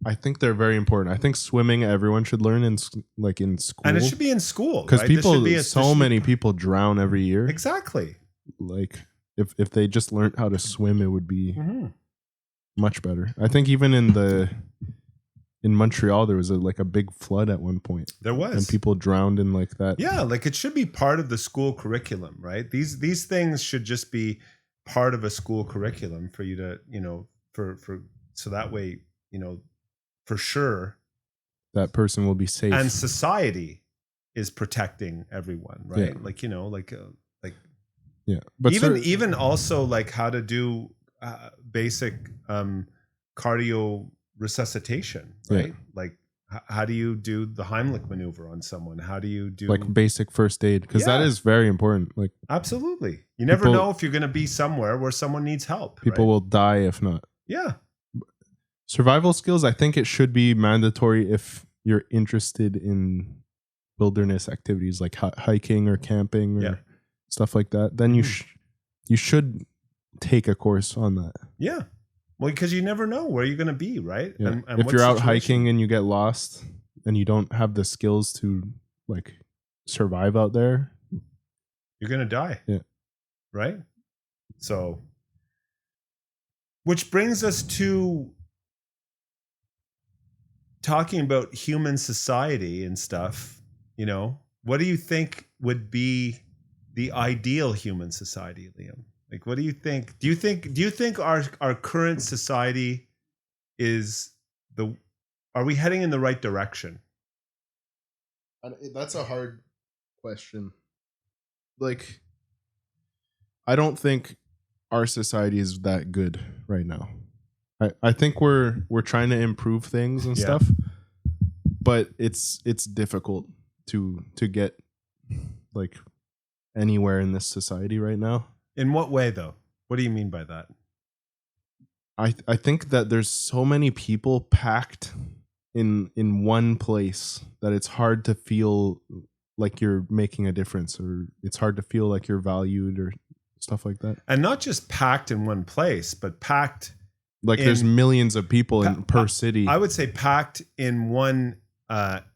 I think they're very important. I think swimming everyone should learn in school. And it should be in school. Because many people drown every year. Exactly. Like if they just learned how to swim, it would be much better. I think even in Montreal, there was a big flood at one point. There was. And people drowned in like that. Yeah, like it should be part of the school curriculum, right? These things should just be part of a school curriculum for you to, you know, for so that way, you know, for sure that person will be safe. And society is protecting everyone, right? Yeah. Like, you know, like yeah, but even also like how to do basic cardio resuscitation, right? Yeah. Like how do you do the Heimlich maneuver on someone? How do you do like basic first aid? Because that is very important. Like absolutely, you never know if you're going to be somewhere where someone needs help. People will die if not. Yeah. Survival skills, I think it should be mandatory if you're interested in wilderness activities like hiking or camping or stuff like that. Then you should take a course on that. Yeah. Well, because you never know where you're going to be, right? Yeah. And if you're out hiking and you get lost and you don't have the skills to like survive out there, you're going to die. Yeah. Right? So, which brings us to talking about human society and stuff, you know, what do you think would be the ideal human society, Liam? Like, what do you think? Do you think our current society is are we heading in the right direction? That's a hard question. Like, I don't think our society is that good right now. I think we're trying to improve things and stuff, but it's difficult to get like anywhere in this society right now. In what way, though? What do you mean by that? I think that there's so many people packed in one place that it's hard to feel like you're making a difference, or it's hard to feel like you're valued or stuff like that. And not just packed in one place, but packed like there's millions of people per city. I would say packed in one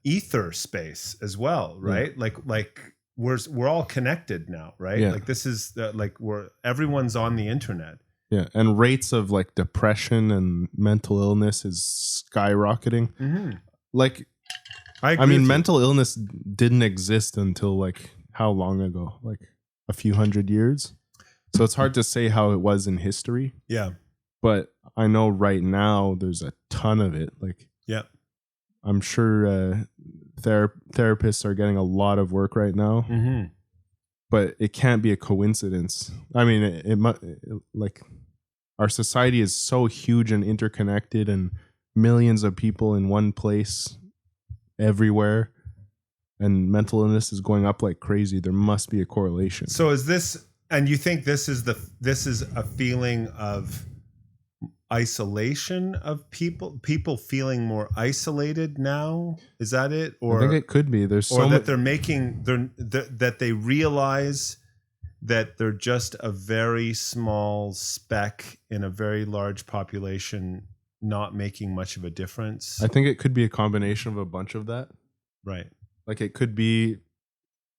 ether space as well, right? Yeah. Like we're all connected now, right? Yeah. Like this is like everyone's on the internet. Yeah, and rates of like depression and mental illness is skyrocketing. Mm-hmm. Like, I mean, mental illness didn't exist until like how long ago? Like a few hundred years. So it's hard to say how it was in history. Yeah. But I know right now there's a ton of it. Like, yeah, I'm sure therapists are getting a lot of work right now. Mm-hmm. But it can't be a coincidence. I mean, it like our society is so huge and interconnected, and millions of people in one place, everywhere, and mental illness is going up like crazy. There must be a correlation. So is this, and you think this is a feeling of isolation of people feeling more isolated now? Is that it? Or I think it could be. There's or that that they realize that they're just a very small speck in a very large population, not making much of a difference. I think it could be a combination of a bunch of that. Right. Like it could be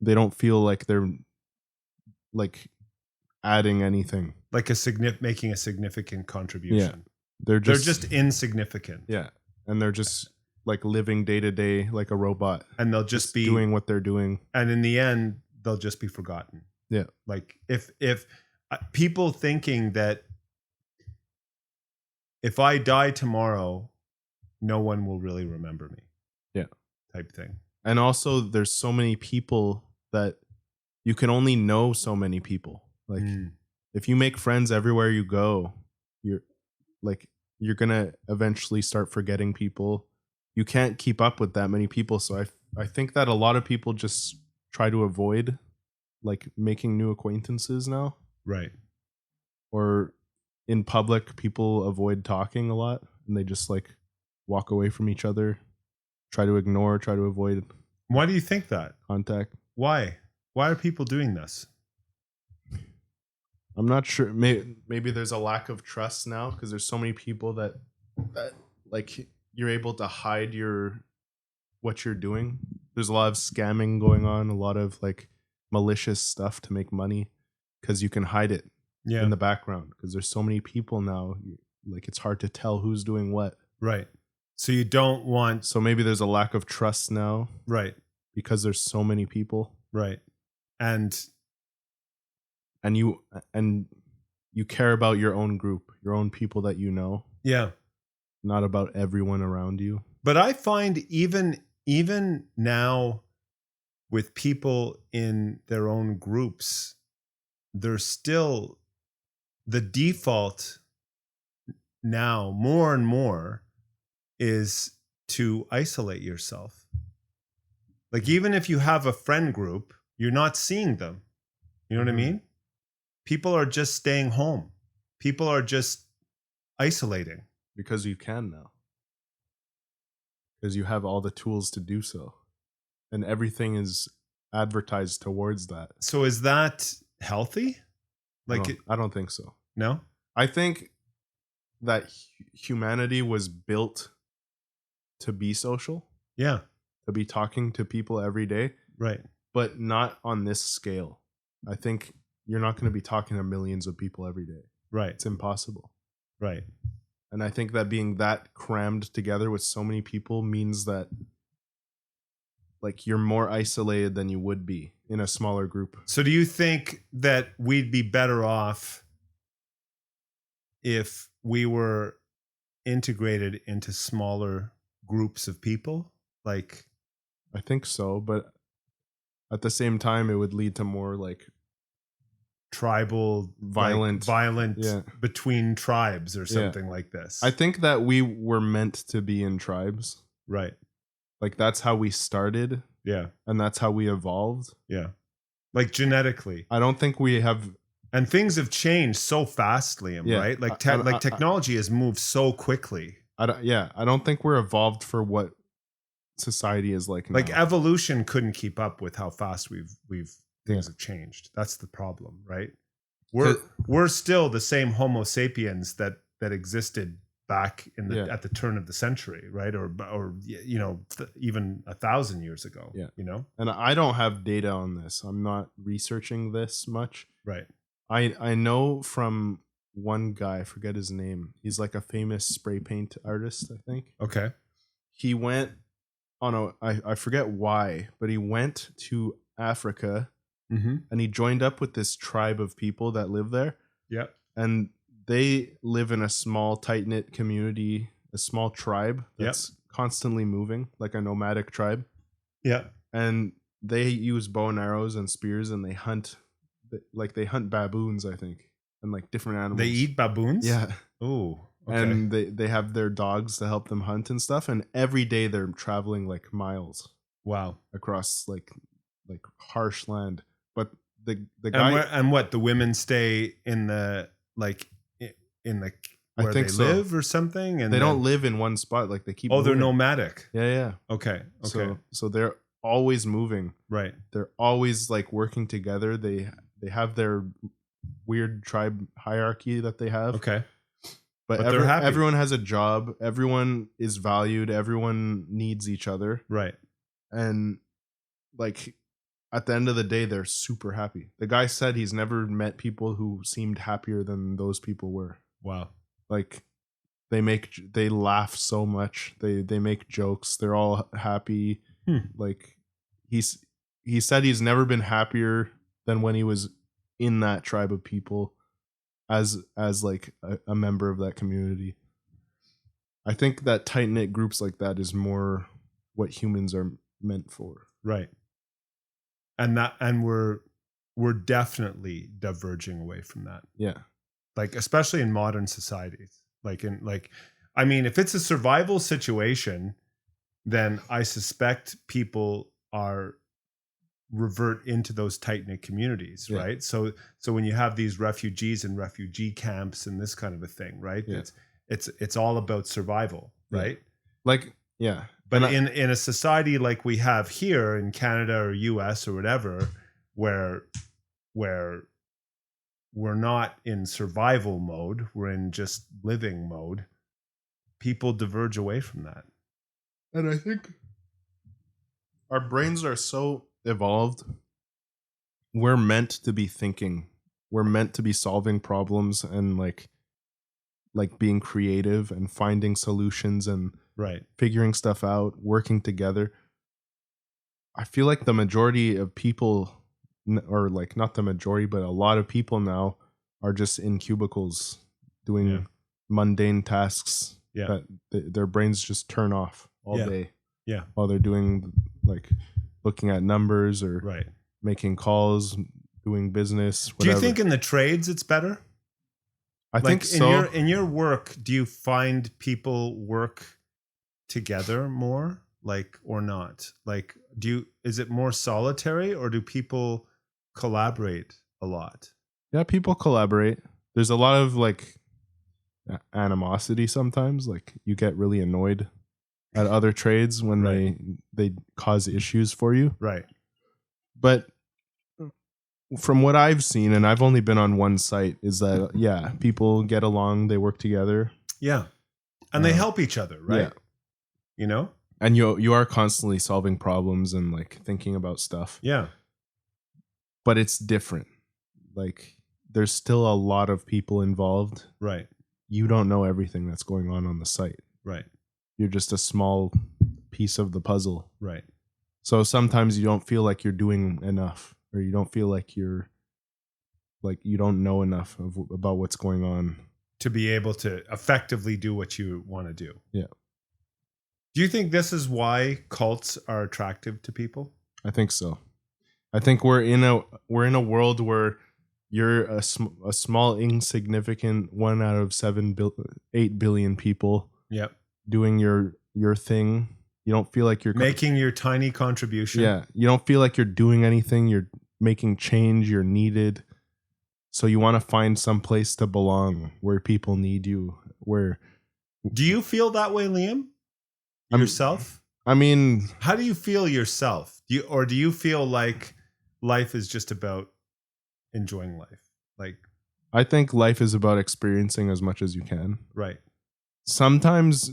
they don't feel like they're like adding anything. Like making a significant contribution. Yeah. They're just insignificant. Yeah. And they're just like living day to day like a robot. And they'll just be doing what they're doing. And in the end, they'll just be forgotten. Yeah. Like if people thinking that if I die tomorrow, no one will really remember me. Yeah. Type thing. And also there's so many people that you can only know so many people. Like if you make friends everywhere you go, you're going to eventually start forgetting people. You can't keep up with that many people. So I think that a lot of people just try to avoid like making new acquaintances now. Right. Or in public, people avoid talking a lot and they just like walk away from each other, try to avoid. Why do you think that? Contact. Why are people doing this? I'm not sure. Maybe there's a lack of trust now because there's so many people that like you're able to hide what you're doing. There's a lot of scamming going on, a lot of like malicious stuff to make money because you can hide it in the background because there's so many people now. Like it's hard to tell who's doing what. Right. So you don't want. So maybe there's a lack of trust now. Right. Because there's so many people. Right. And you care about your own group, your own people that you know. Yeah. Not about everyone around you. But I find even now with people in their own groups, there's still the default now more and more is to isolate yourself. Like even if you have a friend group, you're not seeing them. You know what I mean? People are just staying home. People are just isolating. Because you can now. Because you have all the tools to do so. And everything is advertised towards that. So is that healthy? Like I don't think so. No? I think that humanity was built to be social. Yeah. To be talking to people every day. Right. But not on this scale. I think you're not going to be talking to millions of people every day. Right. It's impossible. Right. And I think that being that crammed together with so many people means that like you're more isolated than you would be in a smaller group. So do you think that we'd be better off if we were integrated into smaller groups of people? Like, I think so, but at the same time, it would lead to more like tribal violent between tribes or something like this. I think that we were meant to be in tribes. Right. Like that's how we started. Yeah. And that's how we evolved. Yeah. Like genetically. I don't think we have. And things have changed so fast, Liam, right? Like technology has moved so quickly. I don't think we're evolved for what society is like now. Like evolution couldn't keep up with how fast things have changed. That's the problem, right? We're still the same Homo sapiens that existed back in the at the turn of the century, right? Or you know, even 1,000 years ago. Yeah. You know? And I don't have data on this. I'm not researching this much. Right. I know from one guy, I forget his name. He's like a famous spray paint artist, I think. Okay. He went on I forget why, but he went to Africa and he joined up with this tribe of people that live there. Yeah. And they live in a small, tight-knit community, a small tribe that's constantly moving, like a nomadic tribe. Yeah. And they use bow and arrows and spears, and they hunt, they hunt baboons, I think, and like different animals. They eat baboons? Yeah. Oh, okay. And they have their dogs to help them hunt and stuff. And every day they're traveling like miles. Wow. Across like harsh land. But the guy and what the women stay in the where I think they so. live or something, and they don't live in one spot. Like they keep. Oh, they're nomadic. Yeah. Okay. So they're always moving. Right. They're always like working together. They have their weird tribe hierarchy that they have. Okay. But they're happy. Everyone has a job. Everyone is valued. Everyone needs each other. Right. And like at the end of the day, they're super happy. The guy said he's never met people who seemed happier than those people were. Wow. Like they laugh so much. They make jokes. They're all happy. Like he said he's never been happier than when he was in that tribe of people as like a member of that community. I think that tight-knit groups like that is more what humans are meant for. Right. And we're definitely diverging away from that. Yeah. Like especially in modern societies. I mean, if it's a survival situation, then I suspect people are revert into those tight-knit communities, right? So when you have these refugees and refugee camps and this kind of a thing, right? Yeah. It's all about survival, right? Like, yeah. But in a society like we have here in Canada or US or whatever, where we're not in survival mode, we're in just living mode, people diverge away from that. And I think our brains are so evolved. We're meant to be thinking. We're meant to be solving problems and like being creative and finding solutions and figuring stuff out, working together. I feel like the majority of people, or like not the majority, but a lot of people now are just in cubicles doing mundane tasks that their brains just turn off all day. Yeah. While they're doing like looking at numbers or making calls, doing business, whatever. Do you think in the trades it's better? I think so. In your work, do you find people work together more, like, or not? Like, is it more solitary, or do people collaborate a lot? Yeah, people collaborate. There's a lot of like animosity sometimes. Like you get really annoyed at other trades when they cause issues for you. Right. But from what I've seen, and I've only been on one site, is that people get along, they work together. Yeah. And they help each other, right? Yeah. You know? And you are constantly solving problems and like thinking about stuff. Yeah. But it's different. Like there's still a lot of people involved. Right. You don't know everything that's going on the site. Right. You're just a small piece of the puzzle. Right. So sometimes you don't feel like you're doing enough, or you don't feel like you don't know enough about what's going on to be able to effectively do what you want to do. Yeah. Do you think this is why cults are attractive to people? I think so. I think we're in a world where you're a small insignificant 1 out of 8 billion people. Yep. Doing your thing. You don't feel like you're making your tiny contribution. Yeah. You don't feel like you're doing anything. You're making change. You're needed. So you want to find some place to belong where people need you. Do you feel that way, Liam? Yourself? I mean, how do you feel yourself? Do you feel like life is just about enjoying life? Like, I think life is about experiencing as much as you can. Right. Sometimes,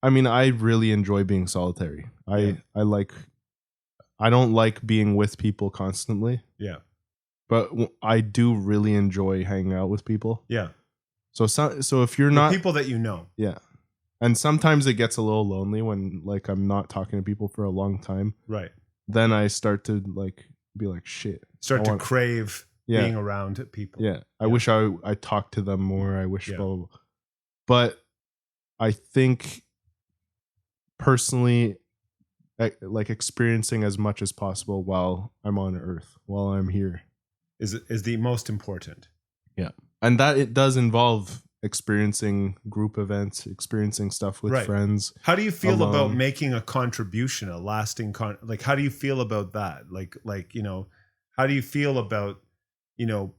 I mean, I really enjoy being solitary. I don't like being with people constantly. Yeah. But I do really enjoy hanging out with people. Yeah. So if you're not people that you know. Yeah. And sometimes it gets a little lonely when like I'm not talking to people for a long time. Right. Then I start to like be like shit. Start to crave being around people. Yeah. I wish I talked to them more. I wish blah, blah, blah. But I think personally like experiencing as much as possible while I'm on Earth, while I'm here is the most important. Yeah. And that it does involve experiencing group events, experiencing stuff with friends. How do you feel about making a contribution, a lasting like how do you feel about that? Like how do you feel about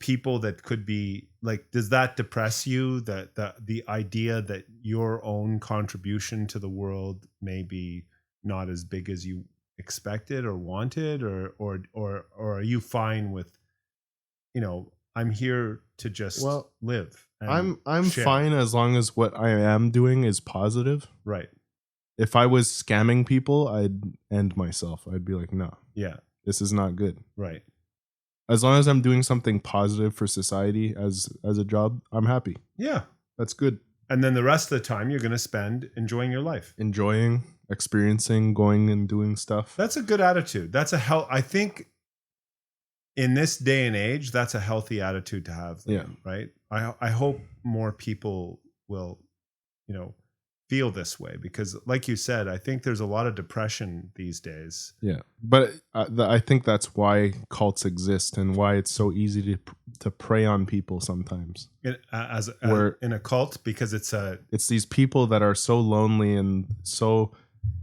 people that could be like, does that depress you, that the idea that your own contribution to the world may be not as big as you expected or wanted, or are you fine with I'm here to just live. I'm fine as long as what I am doing is positive. Right. If I was scamming people, I'd end myself. I'd be like, no. Yeah. This is not good. Right. As long as I'm doing something positive for society as a job, I'm happy. Yeah. That's good. And then the rest of the time you're going to spend enjoying your life. Enjoying, experiencing, going and doing stuff. That's a good attitude. I think in this day and age, that's a healthy attitude to have. Yeah. Right. I hope more people will, feel this way, because like you said, I think there's a lot of depression these days. Yeah. But I think that's why cults exist and why it's so easy to prey on people sometimes. In a cult, because it's these people that are so lonely and so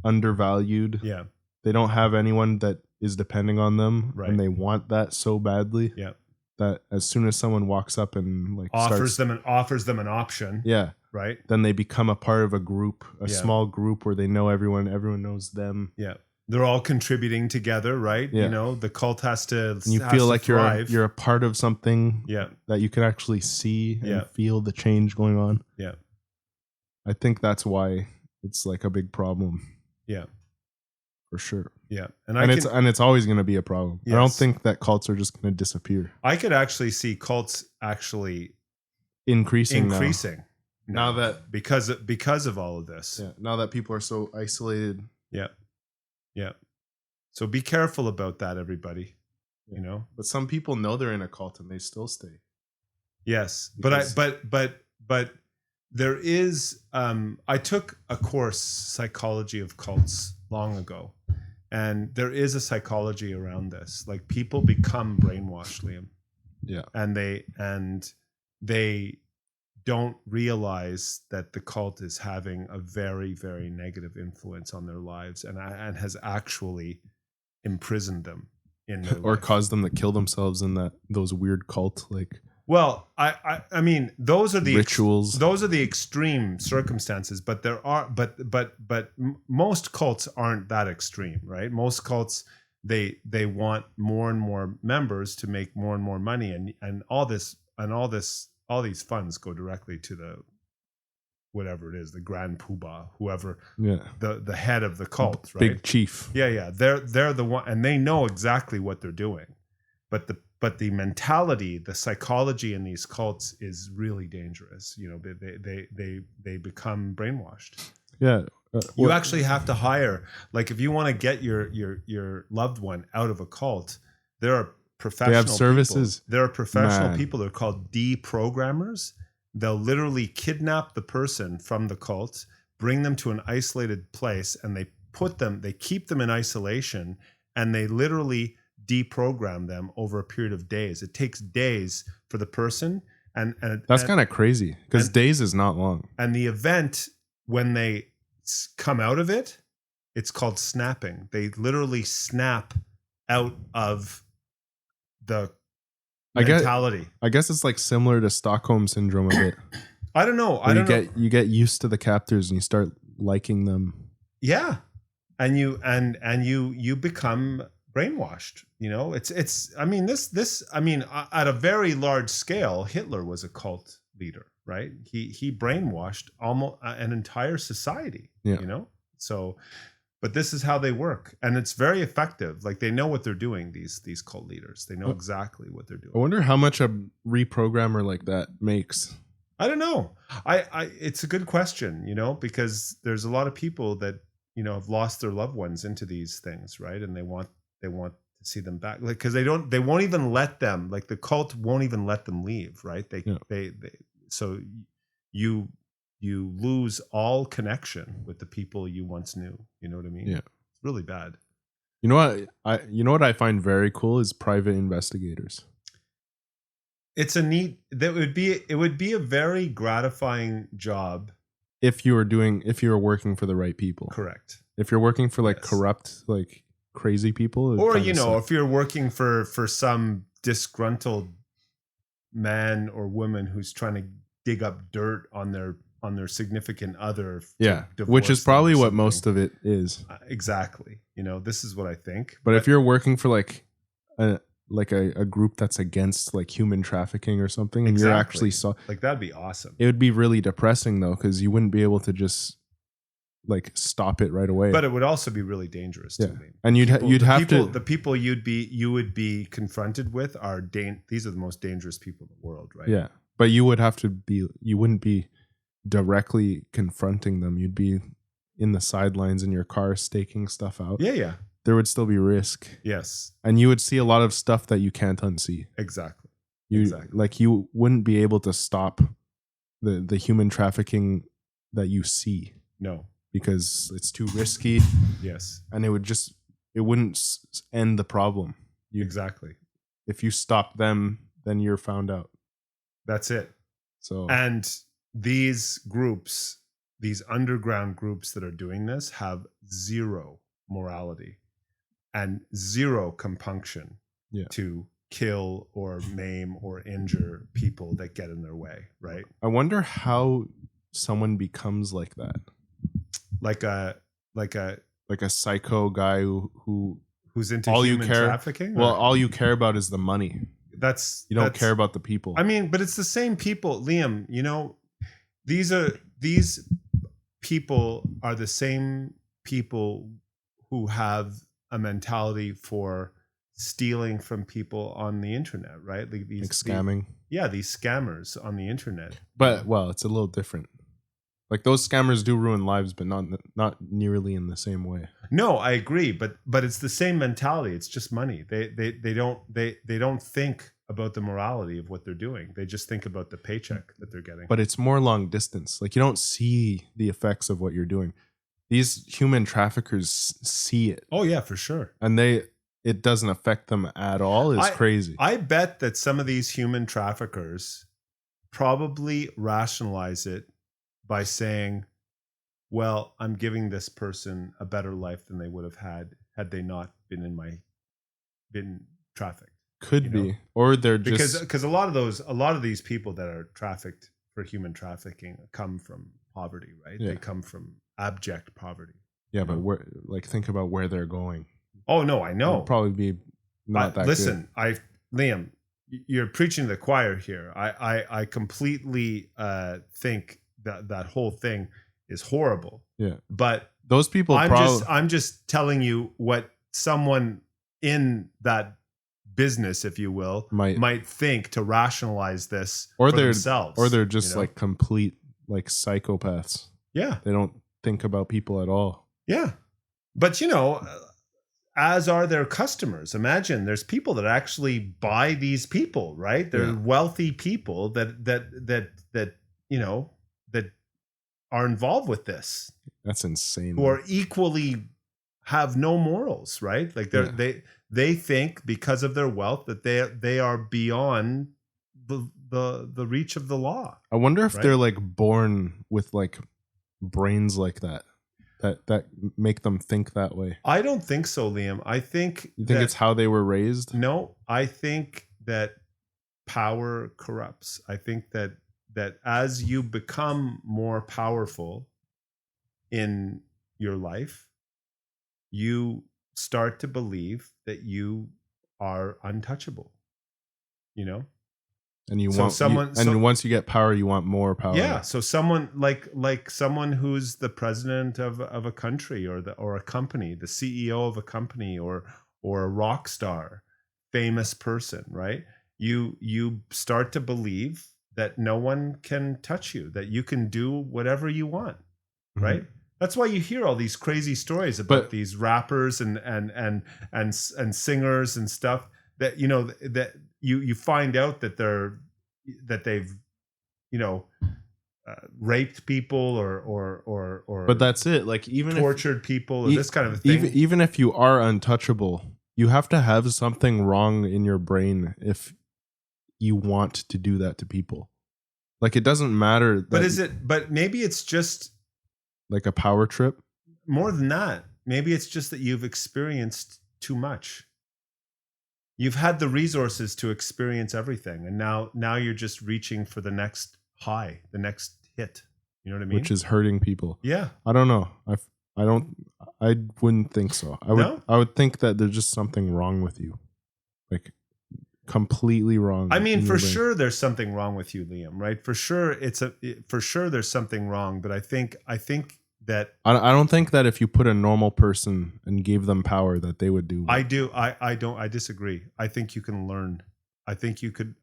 undervalued. Yeah. They don't have anyone that is depending on them, and they want that so badly. Yeah. That as soon as someone walks up and like offers them an option. Yeah. Right. Then they become a part of a group, a small group where they know everyone knows them. Yeah. They're all contributing together, right? Yeah. The cult has to. And you feel like you're a part of something. Yeah. That you can actually see and feel the change going on. Yeah. I think that's why it's like a big problem. Yeah. For sure. Yeah. It's always going to be a problem. Yes. I don't think that cults are just going to disappear. I could actually see cults actually increasing now that because of all of this. Yeah. Now that people are so isolated. Yeah. Yeah. So be careful about that, everybody. Yeah. But some people know they're in a cult and they still stay. Yes. But there is I took a course, Psychology of Cults, long ago. And there is a psychology around this. Like, people become brainwashed, Liam. Yeah. And they don't realize that the cult is having a very, very negative influence on their lives and has actually imprisoned them in their or life. caused them to kill themselves in those weird cult like. Well, I mean, those are the rituals. Those are the extreme circumstances, but there are, but most cults aren't that extreme, right? Most cults, they want more and more members to make more and more money, and all these funds go directly to the whatever it is, the Grand Poobah, whoever, the head of the cult, right? Big chief. Yeah. They're the one, and they know exactly what they're doing, but the mentality, the psychology in these cults is really dangerous. They become brainwashed. Yeah. You actually have to hire, like if you want to get your loved one out of a cult, there are professional They have services. People. There are professional Man. people. They're called deprogrammers. They'll literally kidnap the person from the cult, bring them to an isolated place, and they keep them in isolation, and they literally deprogram them over a period of days. It takes days for the person, and that's kind of crazy because days is not long. And the event, when they come out of it, it's called snapping. They literally snap out of the mentality. I guess it's like similar to Stockholm syndrome a bit. I don't know. You get used to the captors and you start liking them. Yeah, and you become brainwashed. You know, it's. I mean, at a very large scale, Hitler was a cult leader, right? He brainwashed almost an entire society. Yeah. You know, so. But this is how they work, and it's very effective. Like they know what they're doing. These cult leaders, they know exactly what they're doing. I wonder how much a reprogrammer like that makes. I don't know. It's a good question, you know, because there's a lot of people that, you know, have lost their loved ones into these things, right? And they want to see them back, like because they won't even let them. Like the cult won't even let them leave, right? So you lose all connection with the people you once knew. You know what I mean? Yeah. It's really bad. You know what I find very cool is private investigators. It would be a very gratifying job if you were working for the right people. Correct. If you're working for like corrupt, like crazy people, or you know, if you're working for some disgruntled man or woman who's trying to dig up dirt on their significant other, which is probably what most of it is. Exactly. You know, this is what I think. But if you're working for like a group that's against like human trafficking or something, and you're actually like that'd be awesome. It would be really depressing though, because you wouldn't be able to just like stop it right away. But it would also be really dangerous to me. And the people you would be confronted with are these are the most dangerous people in the world, right? Yeah. But you wouldn't be directly confronting them. You'd be in the sidelines in your car staking stuff out. Yeah. There would still be risk. Yes. And you would see a lot of stuff that you can't unsee. Exactly. Like you wouldn't be able to stop the human trafficking that you see. No. Because it's too risky. Yes. And it wouldn't end the problem. Exactly. If you stop them, then you're found out. That's it. So, and these groups, these underground groups that are doing this have zero morality and zero compunction to kill or maim or injure people that get in their way, right? I wonder how someone becomes like that. Like a psycho guy who's into human trafficking? Well, all you care about is the money. You don't care about the people. I mean, but it's the same people, Liam. You know, these people are the same people who have a mentality for stealing from people on the internet, right? Like scamming. These scammers on the internet. But it's a little different. Like those scammers do ruin lives, but not nearly in the same way. No, I agree, but it's the same mentality. It's just money. They don't think about the morality of what they're doing. They just think about the paycheck that they're getting. But it's more long distance. Like you don't see the effects of what you're doing. These human traffickers see it. Oh yeah, for sure. And it doesn't affect them at all. It's crazy. I bet that some of these human traffickers probably rationalize it by saying, well, I'm giving this person a better life than they would have had they not been trafficked. Could be. Or they're just because a lot of these people that are trafficked for human trafficking come from poverty, right? Yeah. They come from abject poverty. Yeah, but think about where they're going. Oh no, I know. It'll probably be not that listen, good. Liam, you're preaching to the choir here. I completely think that whole thing is horrible. Yeah. But those people I'm just telling you what someone in that business, if you will, might think to rationalize this for themselves. Or they're just like complete like psychopaths. Yeah. They think about people at all. Yeah. But, you know, as are their customers. Imagine there's people that actually buy these people, right? They're wealthy people that you know, that are involved with this. That's insane. Who are equally have no morals, right? Like they think because of their wealth that they are beyond the reach of the law. I wonder if they're like born with like brains like that make them think that way. I don't think so, Liam. I think you think it's how they were raised. No, I think that power corrupts. I think that as you become more powerful in your life, you start to believe that you are untouchable, you know? And you want someone, once you get power, you want more power. Yeah. So someone like someone who's the president of a country or a company, the CEO of a company or a rock star, famous person, right? You start to believe that no one can touch you, that you can do whatever you want, right? Mm-hmm. That's why you hear all these crazy stories about these rappers and singers and stuff that, you know, that you find out that they've, you know, raped people or but that's it. Like even tortured people or this kind of thing. Even if you are untouchable, you have to have something wrong in your brain if you want to do that to people. Like it doesn't matter. But maybe it's just like a power trip. More than that, maybe it's just that you've experienced too much. You've had the resources to experience everything, and now you're just reaching for the next high, the next hit. You know what I mean? Which is hurting people. Yeah. I don't know. I wouldn't think so. I would think that there's just something wrong with you. Like completely wrong. I mean, for sure there's something wrong with you, Liam, right? For sure for sure there's something wrong, but I think that I don't think that if you put a normal person and gave them power that they would do. I do. I disagree. I think you can learn. I think you could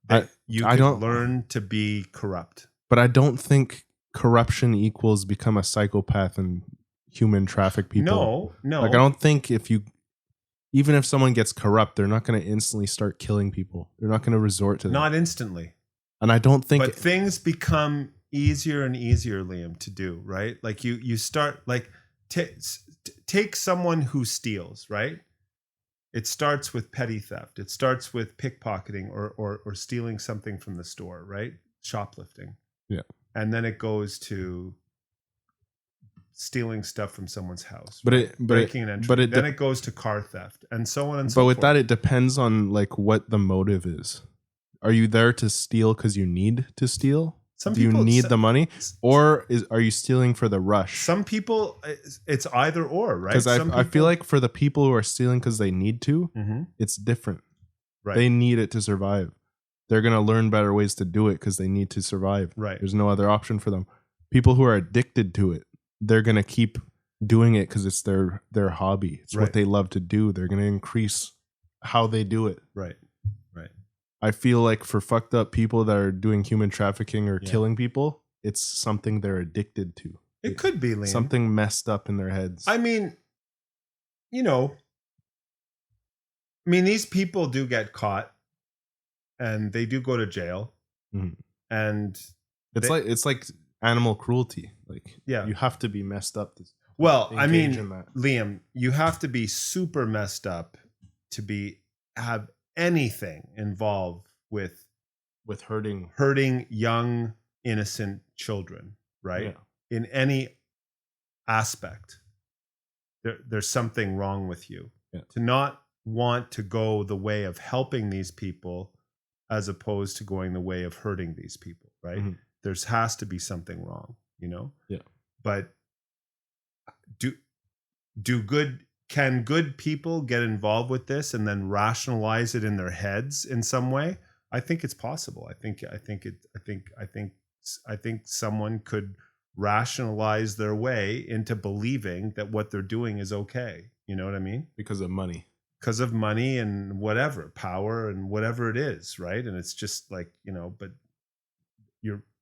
learn to be corrupt. But I don't think corruption equals become a psychopath and human traffic people. No. Like I don't think even if someone gets corrupt, they're not going to instantly start killing people. They're not going to resort to that. Not instantly. And I don't think But things become easier and easier, Liam, to do, right? Like you start like take someone who steals, right? It starts with petty theft. It starts with pickpocketing or stealing something from the store, right? Shoplifting. Yeah. And then it goes to stealing stuff from someone's house. Breaking and entry. Then it goes to car theft and so on and so forth. But with that, it depends on like what the motive is. Are you there to steal because you need to steal? Do you need the money, or are you stealing for the rush? Some people, it's either or, right? Because I feel like for the people who are stealing because they need to, it's different. Right. They need it to survive. They're going to learn better ways to do it because they need to survive. Right. There's no other option for them. People who are addicted to it, they're going to keep doing it because it's their hobby. It's what they love to do. They're going to increase how they do it. Right. I feel like for fucked up people that are doing human trafficking or killing people, it's something they're addicted to. It could be, Liam. Something messed up in their heads. I mean, you know, these people do get caught and they do go to jail. Mm-hmm. And it's like animal cruelty. Like, you have to be messed up. Liam, you have to be super messed up to have anything involved with hurting young innocent children, right? In any aspect, there's something wrong with you. To not want to go the way of helping these people as opposed to going the way of hurting these people, right? Mm-hmm. There has to be something wrong, you know? But can good people get involved with this and then rationalize it in their heads in some way? I think it's possible. I think someone could rationalize their way into believing that what they're doing is okay. You know what I mean? Because of money. Because of money and whatever, power and whatever it is, right? And it's just like, you know, but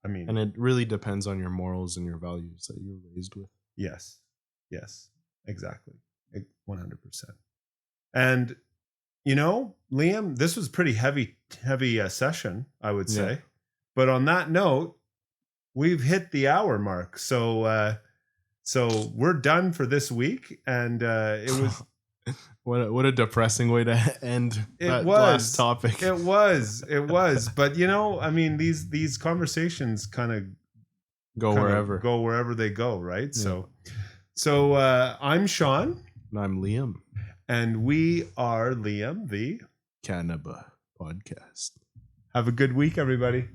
I mean, and it really depends on your morals and your values that you're raised with. yes, exactly, 100%. And Liam, this was pretty heavy session, I would say. Yeah. But on that note, we've hit the hour mark, so we're done for this week. And it was what a depressing way to end that last topic. It was. But I mean, these conversations kind of go wherever they go, right? Yeah. So I'm Sean, and I'm Liam, and we are Liam the Cannabis Podcast. Have a good week, everybody.